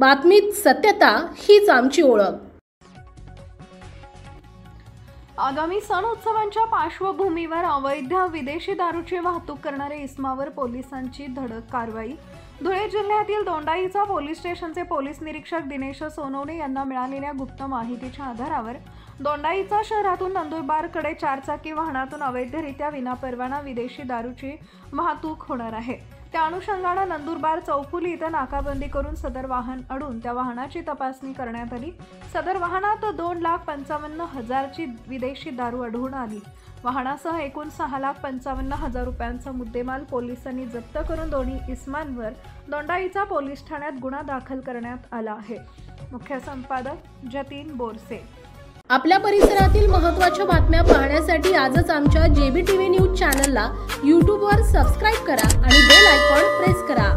बातमीत सत्यता हीच आमची ओळख। आगामी सण उत्सवांच्या पार्श्वभूमीवर अवैध विदेशी दारूची वाहतूक करणाऱ्या इसमावर पोलिसांची धडक कारवाई। धुळे जिल्ह्यातील दोंडाईचा पोलीस स्टेशनचे पोलीस निरीक्षक दिनेश सोनवणे यांना मिळालेल्या गुप्त माहितीच्या आधारावर दोंडाईचा शहरातून नंदुरबारकडे चारचाकी वाहनातून अवैधरित्या विनापरवाना विदेशी दारूची वाहतूक होणार आहे। त्या अनुषंगाने नंदुरबार चौफुली इथं नाकाबंदी करून सदर वाहन अडून त्या वाहनाची तपासणी करण्यात आली। सदर वाहनात 2,55,000ची विदेशी दारू आढळून आली। वाहनासह एकूण 6,55,000 रुपयांचा मुद्देमाल पोलिसांनी जप्त करून दोन्ही इसमांवर दोंडाईचा पोलीस ठाण्यात गुन्हा दाखल करण्यात आला आहे। मुख्य संपादक जतीन बोरसे। आपल्या परिसरातील महत्त्वाच्या बातम्या पाहण्यासाठी आजच आमच्या JBTV न्यूज चॅनलला YouTube वर सबस्क्राइब करा आणि बेल आयकॉन प्रेस करा।